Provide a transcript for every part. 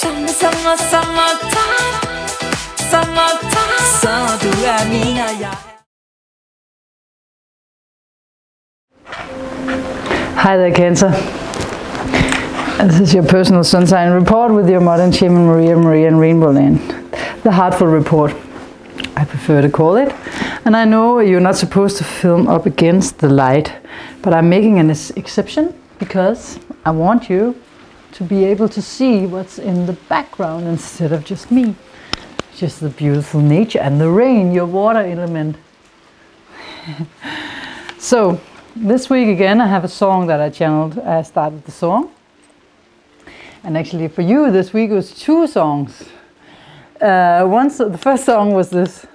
Summer, summer, summertime. Summertime. Så du min og jeg. Hi there, Cancer. This is your personal sun sign report with your modern shaman Maria in RainbowLand. The Heartful report, I prefer to call it. And I know you're not supposed to film up against the light, but I'm making an exception because I want you to be able to see what's in the background instead of just me. Just the beautiful nature and the rain, your water element. So, this week again I have a song that I channeled. I started the song. And actually for you this week it was 2 songs. The first song was this.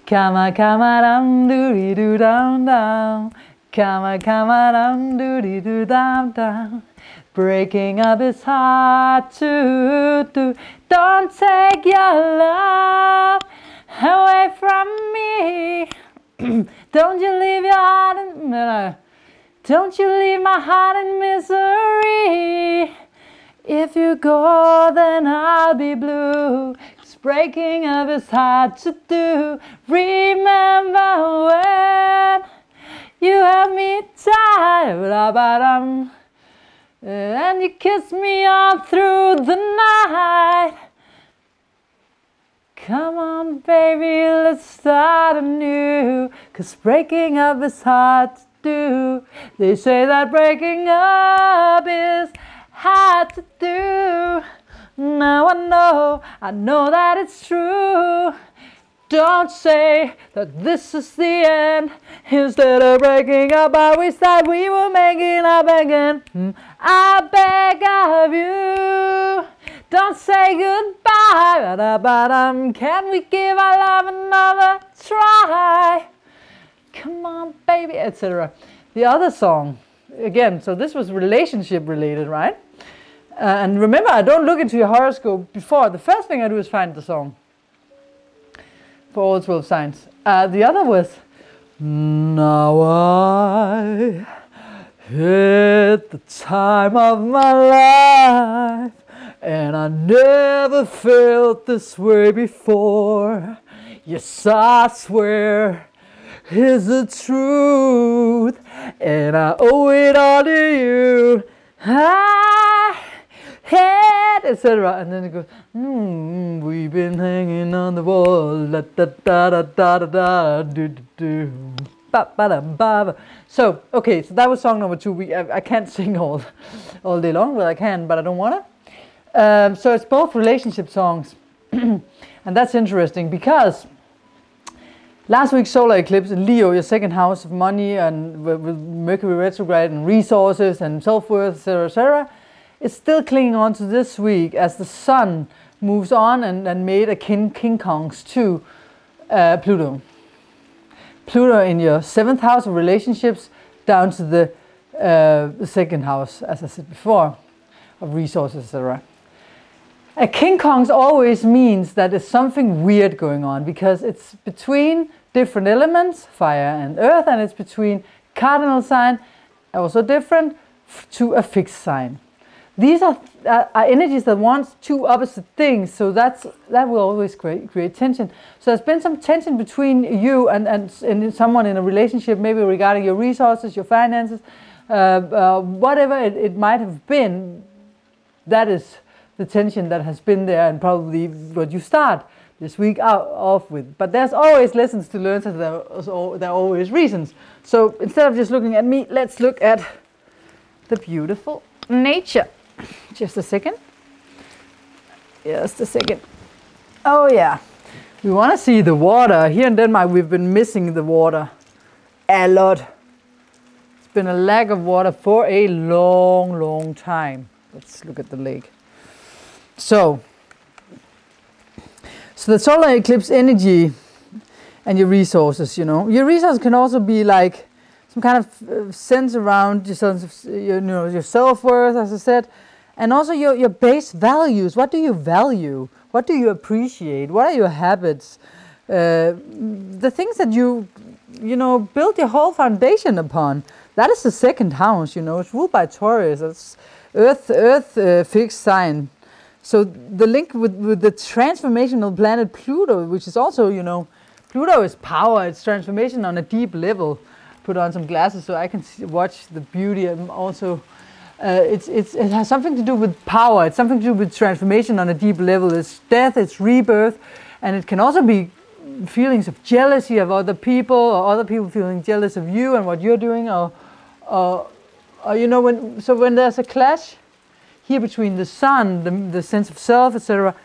Kama kama dum doody doo down down. Kama kama dum doody doo down down. Breaking up is hard to do. Don't take your love away from me. Don't you leave your heart in don't you leave my heart in misery. If you go, then I'll be blue. 'Cause breaking up is hard to do. Remember when you held me tight, and you kissed me all through the night. Come on, baby, let's start anew. 'Cause breaking up is hard to do. They say that breaking up is hard to do. Now I know that it's true. Don't say that this is the end. Instead of breaking up, I wish that we were making up again. I beg of you, don't say goodbye. Can we give our love another try? Come on, baby, etc. The other song, again, so this was relationship related, right? And remember, I don't look into your horoscope before. The first thing I do is find the song for all 12 signs. The other was, now I hit the time of my life, and I never felt this way before. Yes, I swear it's the truth, and I owe it all to you. I hit, etc. And then it goes, we've been hanging on the wall, da da da da da da da do do do. Ba, ba, da, ba, ba. So, okay, so that was song number 2. I can't sing all day long. Well, I can, but I don't want to. So it's both relationship songs. And that's interesting because last week's solar eclipse in Leo, your second house of money and with Mercury retrograde and resources and self-worth, etc., etc., is still clinging on to this week as the sun moves on and made a King Kongs to Pluto. Pluto in your 7th house of relationships down to the 2nd house, as I said before, of resources, etc. A King Kongs always means that there's something weird going on because it's between different elements, fire and earth, and it's between cardinal sign, also different, to a fixed sign. These are energies that want 2 opposite things, so that will always create tension. So there's been some tension between you and someone in a relationship, maybe regarding your resources, your finances, whatever it might have been. That is the tension that has been there, and probably what you start this week off with. But there's always lessons to learn, so there are always reasons. So instead of just looking at me, let's look at the beautiful nature. Just a second. Just a second. Oh yeah. We want to see the water. Here in Denmark we've been missing the water a lot. It's been a lack of water for a long time. Let's look at the lake. So the solar eclipse energy and your resources, you know. Your resources can also be like some kind of sense around your self-worth, as I said, and also your base values. What do you value? What do you appreciate? What are your habits? The things that you build your whole foundation upon. That is the 2nd house, you know. It's ruled by Taurus. It's earth fixed sign. So the link with the transformational planet Pluto, which is also, you know, Pluto is power, it's transformation on a deep level. Put on some glasses so I can watch the beauty. And also, it has something to do with power. It's something to do with transformation on a deep level. It's death, it's rebirth, and it can also be feelings of jealousy of other people, or other people feeling jealous of you and what you're doing, or you know, when there's a clash here between the sun, the sense of self, etc.,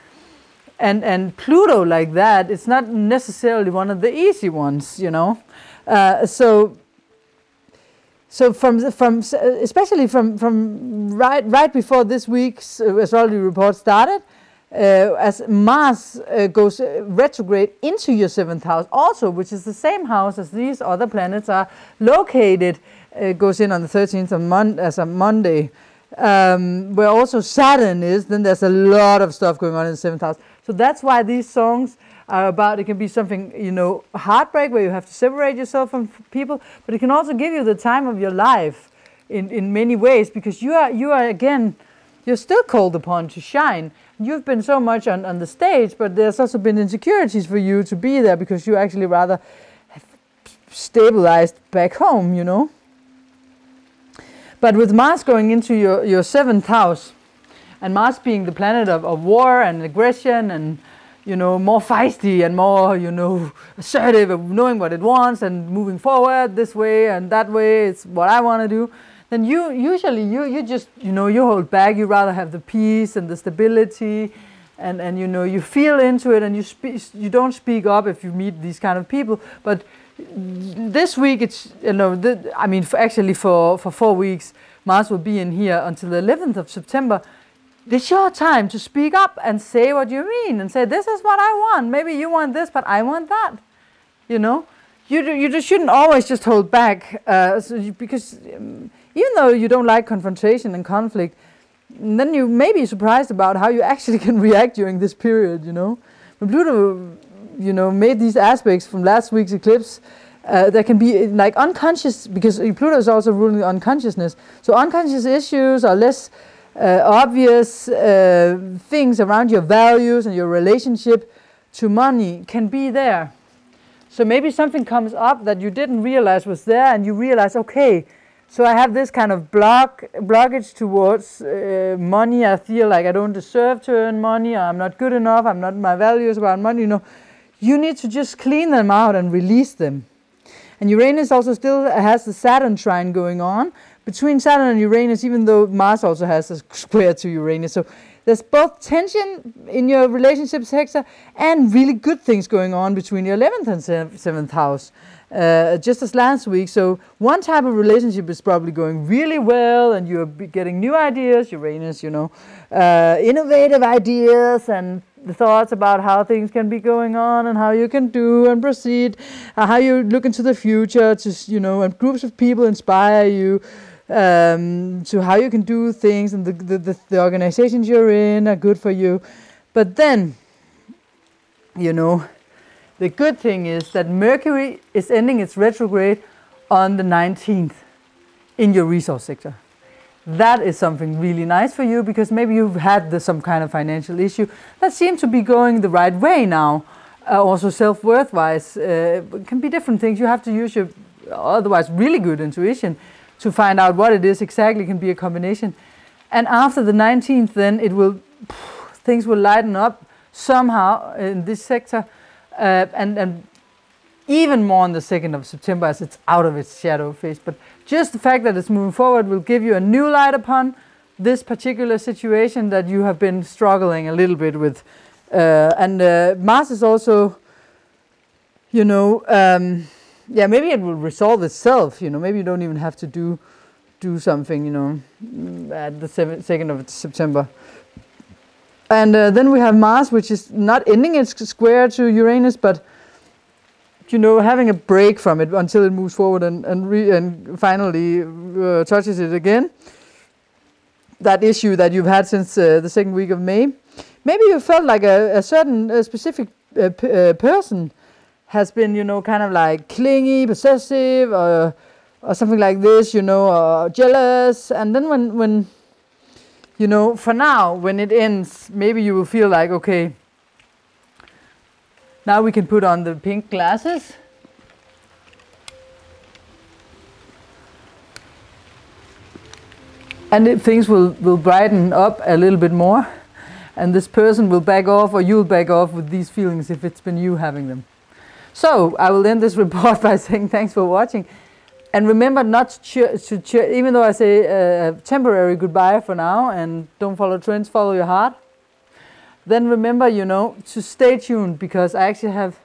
and Pluto like that, it's not necessarily one of the easy ones, you know. So from especially from right before this week's astrology report started, as Mars goes retrograde into your 7th house also, which is the same house as these other planets are located, goes in on the 13th as a Monday, where also Saturn is, then there's a lot of stuff going on in the 7th house. So that's why these songs are about, it can be something, you know, heartbreak, where you have to separate yourself from people, but it can also give you the time of your life in many ways, because you are again, you're still called upon to shine. You've been so much on the stage, but there's also been insecurities for you to be there, because you actually rather have stabilized back home, you know. But with Mars going into your 7th house, and Mars being the planet of war and aggression and, you know, more feisty and more, you know, assertive of knowing what it wants and moving forward this way and that way, it's what I want to do, then you just, you know, you hold back. You rather have the peace and the stability, and you know, you feel into it, and you don't speak up if you meet these kind of people. But this week, it's, you know, I mean, actually for 4 weeks, Mars will be in here until the 11th of September. It's your time to speak up and say what you mean, and say, this is what I want. Maybe you want this, but I want that. You know, you just shouldn't always just hold back, because even though you don't like confrontation and conflict, then you may be surprised about how you actually can react during this period, you know. When Pluto, you know, made these aspects from last week's eclipse, there can be like unconscious, because Pluto is also ruling unconsciousness. So unconscious issues are less obvious things around your values and your relationship to money can be there. So maybe something comes up that you didn't realize was there, and you realize, okay, so I have this kind of blockage towards money. I feel like I don't deserve to earn money, or I'm not good enough, my values about money, you know. You need to just clean them out and release them. And Uranus also still has the Saturn trine going on between Saturn and Uranus, even though Mars also has a square to Uranus. So there's both tension in your relationship sector and really good things going on between your 11th and 7th house, just as last week. So one type of relationship is probably going really well, and you're getting new ideas, Uranus, you know, innovative ideas and the thoughts about how things can be going on and how you can do and proceed, how you look into the future, to, you know, and groups of people inspire you to how you can do things, and the organizations you're in are good for you. But then, you know, the good thing is that Mercury is ending its retrograde on the 19th in your resource sector. That is something really nice for you, because maybe you've had some kind of financial issue that seems to be going the right way now. Also self-worth wise, it can be different things. You have to use your otherwise really good intuition to find out what it is exactly. It can be a combination. And after the 19th, then things will lighten up somehow in this sector, and even more on the 2nd of September, as it's out of its shadow phase. But just the fact that it's moving forward will give you a new light upon this particular situation that you have been struggling a little bit with. And Mars is also, you know, yeah, maybe it will resolve itself, you know, maybe you don't even have to do something, you know, at the 2nd of September. And then we have Mars, which is not ending its square to Uranus, but, you know, having a break from it until it moves forward and finally touches it again. That issue that you've had since the 2nd week of May. Maybe you felt like a certain specific person has been, you know, kind of like clingy, possessive, or something like this, you know, or jealous. And then when you know, for now, when it ends, maybe you will feel like, okay, now we can put on the pink glasses. And things will brighten up a little bit more. And this person will back off, or you'll back off with these feelings if it's been you having them. So I will end this report by saying thanks for watching. And remember not to cheer, even though I say a temporary goodbye for now, and don't follow trends, follow your heart. Then remember, you know, to stay tuned, because I actually have,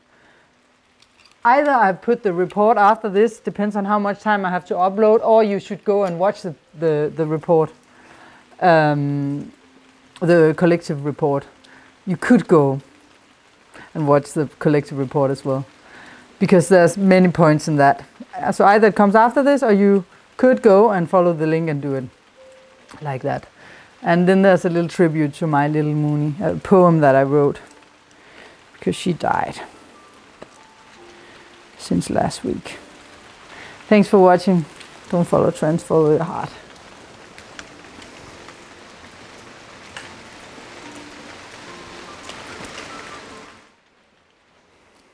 either I've put the report after this, depends on how much time I have to upload, or you should go and watch the report, the collective report. You could go and watch the collective report as well, because there's many points in that. So either it comes after this, or you could go and follow the link and do it like that. And then there's a little tribute to my little Mooney, a poem that I wrote, because she died since last week. Thanks for watching. Don't follow trends, follow your heart.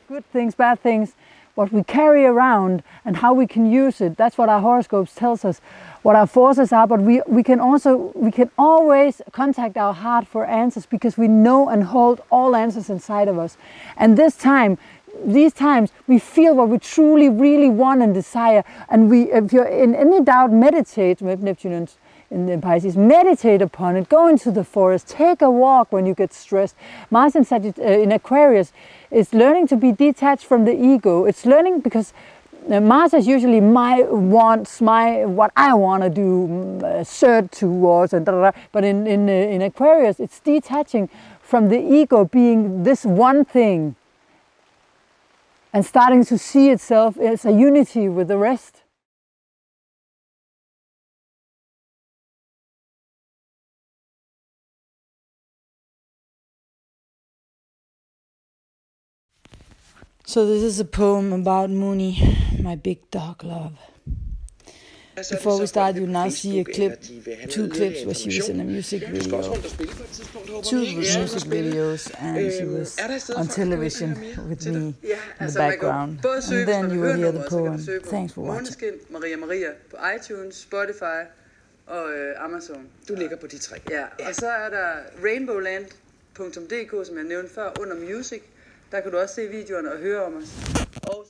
Good things, bad things, what we carry around and how we can use it. That's what our horoscopes tells us, what our forces are, but we can always contact our heart for answers, because we know and hold all answers inside of us. And these times, we feel what we truly, really want and desire. And if you're in any doubt, meditate with Neptune in the Pisces. Meditate upon it. Go into the forest. Take a walk when you get stressed. Mars in Aquarius is learning to be detached from the ego. It's learning, because Mars is usually my wants, what I want to do, assert towards, and but in Aquarius, it's detaching from the ego being this one thing, and starting to see itself as a unity with the rest. So this is a poem about Mooney, my big dog love. Before we start, you now see a clip, 2 clips where she was in a music video, 2 music videos, and she was on television with me in the background. And then you will hear the poem. Thanks for watching. Maria på iTunes, Spotify og Amazon. Du ligger på de 3. Ja, og så er der RainbowLand.dk, som jeg nævnte før, under music. Der kan du også se videoerne og høre om os. Og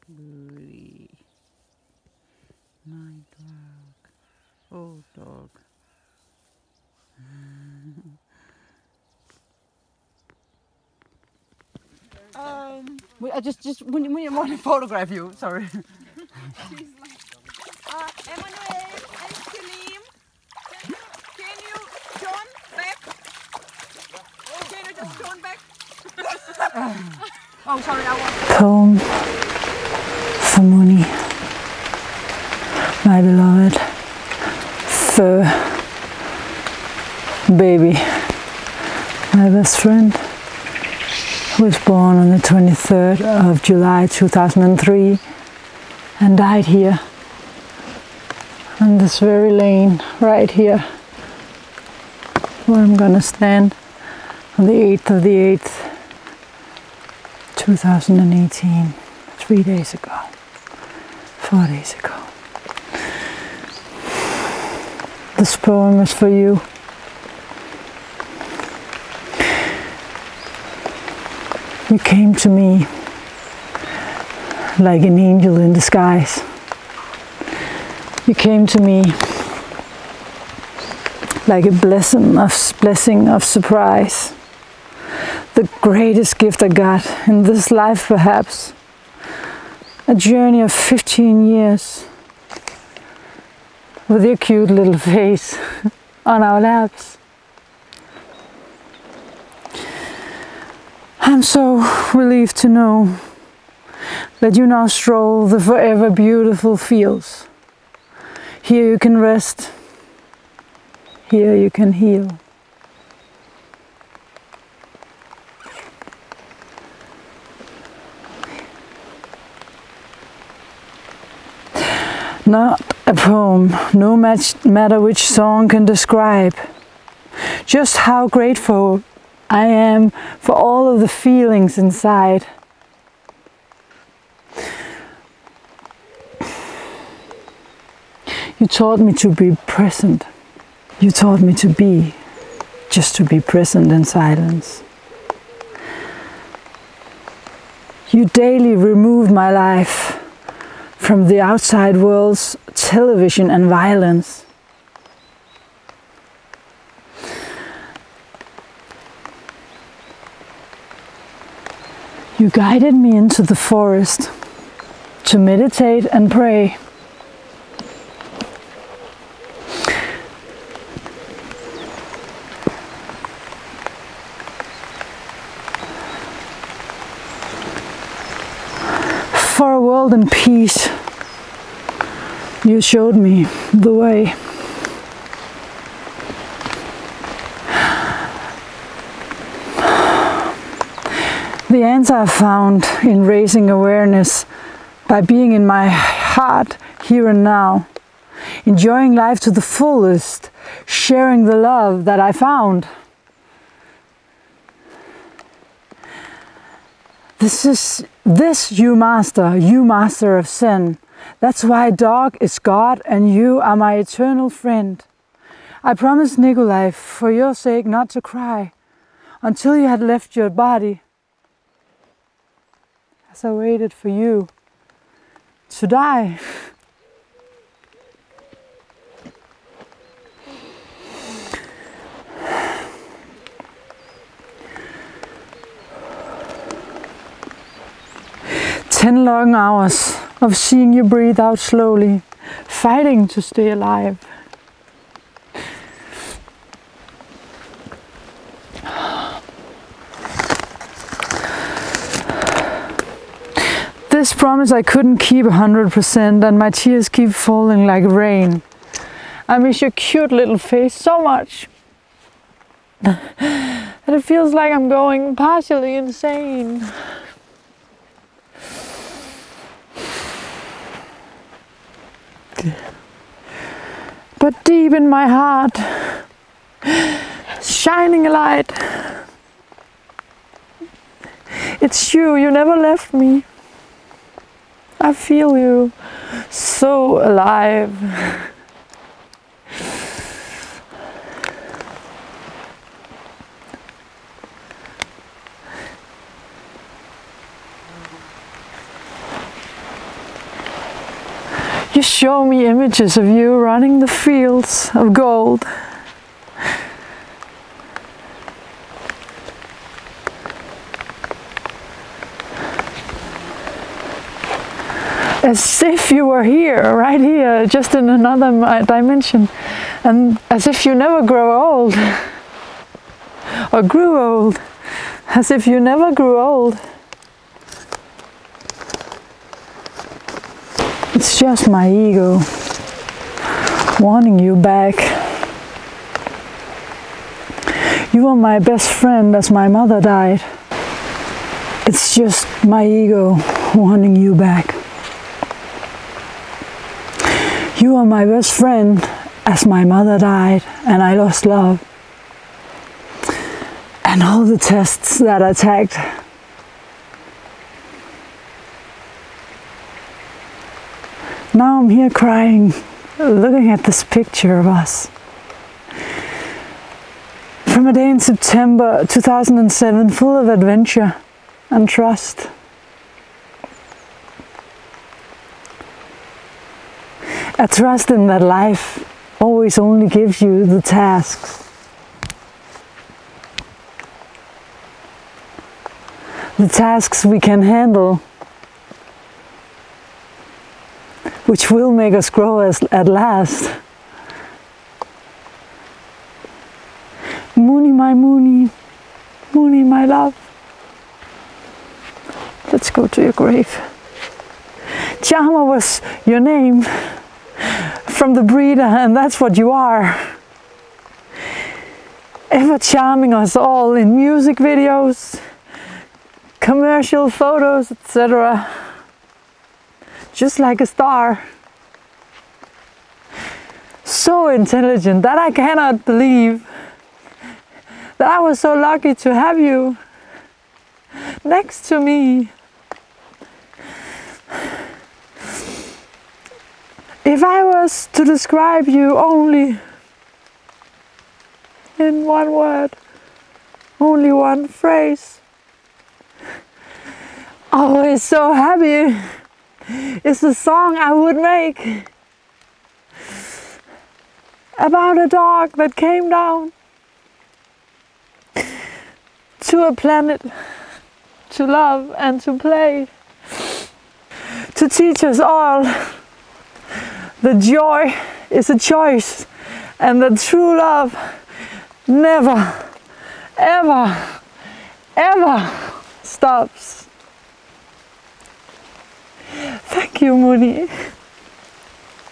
Booty. My dog. Oh, dog. I just we want to photograph you. Sorry. She's like, Emmanuel, ice cream. Oh, sorry, I want. Poem for Mooney, my beloved fur baby, my best friend, who was born on the 23rd of July 2003 and died here on this very lane right here where I'm gonna stand on the 8th of the 8th 2018, 3 days ago, 4 days ago. This poem is for you. You came to me like an angel in disguise. You came to me like a blessing of surprise. The greatest gift I got in this life, perhaps. A journey of 15 years with your cute little face on our laps. I'm so relieved to know that you now stroll the forever beautiful fields. Here you can rest, here you can heal. Not a poem, no matter which song can describe just how grateful I am for all of the feelings inside. You taught me to be present. You taught me to be, just to be present in silence. You daily removed my life from the outside world's television and violence. You guided me into the forest to meditate and pray. For a world in peace, you showed me the way. The answer I found in raising awareness by being in my heart here and now, enjoying life to the fullest, sharing the love that I found. This you master of sin. That's why dog is God and you are my eternal friend. I promised Nikolai for your sake not to cry until you had left your body, as I waited for you to die. Ten long hours of seeing you breathe out slowly, fighting to stay alive. This promise I couldn't keep 100%, and my tears keep falling like rain. I miss your cute little face so much that it feels like I'm going partially insane. But deep in my heart, shining a light. It's you, you never left me. I feel you so alive. You show me images of you running the fields of gold. As if you were here, right here, just in another dimension. And as if you never grow old, or grew old. As if you never grew old. It's just my ego wanting you back. You were my best friend as my mother died. It's just my ego wanting you back. You were my best friend as my mother died and I lost love. And all the tests that I tagged. Now I'm here crying, looking at this picture of us. From a day in September 2007, full of adventure and trust. A trust in that life always only gives you the tasks. The tasks we can handle, which will make us grow at last. Moony, my Moony, Moony, my love. Let's go to your grave. Charmer was your name from the breeder, and that's what you are. Ever charming us all in music videos, commercial photos, etc. Just like a star. So intelligent that I cannot believe that I was so lucky to have you next to me. If I was to describe you only in one word, only one phrase, always so happy, is the song I would make about a dog that came down to a planet to love and to play, to teach us all that joy is a choice and that true love never, ever, ever stops. Thank you, Moony,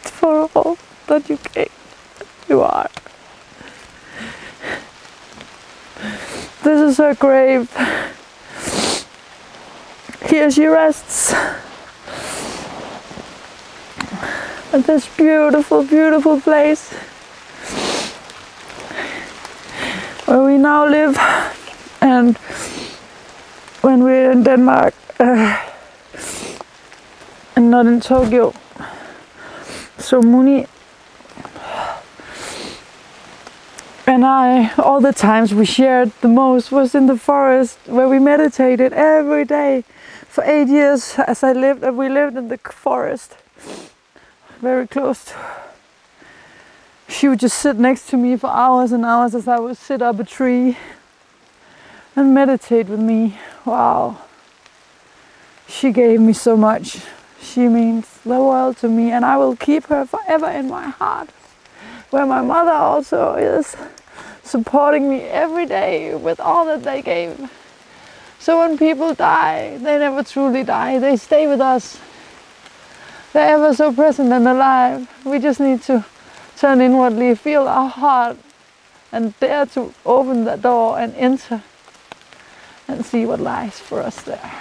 for all that you gave. You are. This is her grave. Here she rests. At this beautiful, beautiful place where we now live. And when we're in Denmark and not in Tokyo. So Moony and I, all the times we shared the most was in the forest where we meditated every day for 8 years as we lived in the forest, very close to. She would just sit next to me for hours and hours as I would sit up a tree and meditate with me. Wow. She gave me so much. She means the world to me, and I will keep her forever in my heart, where my mother also is, supporting me every day with all that they gave. So when people die, they never truly die. They stay with us. They're ever so present and alive. We just need to turn inwardly, feel our heart, and dare to open the door and enter and see what lies for us there.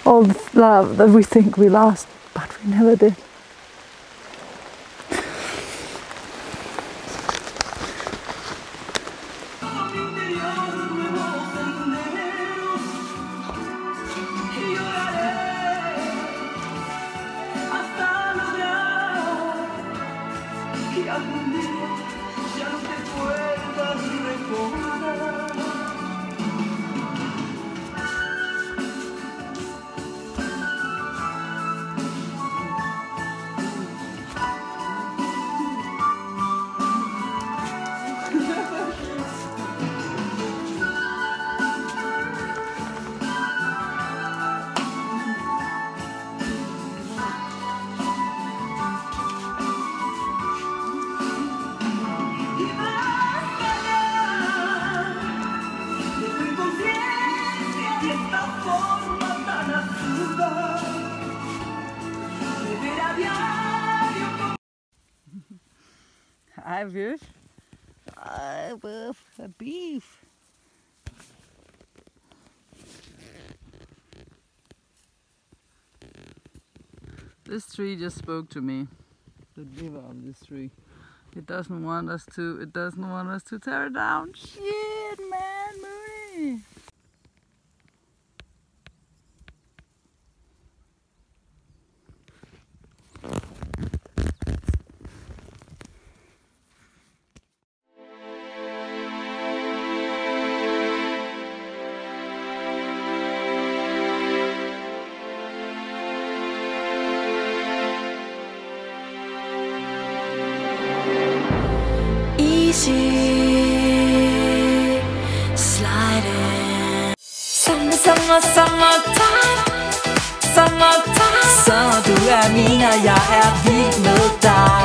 All the love that we think we lost, but we never did. Hi, Pheww. I love a beef. This tree just spoke to me. The giver of this tree. It doesn't want us to. It doesn't want us to tear it down. Shit, man, Mooney. Easy sliding. Summertime. Så du er min, og jeg er vild med dig.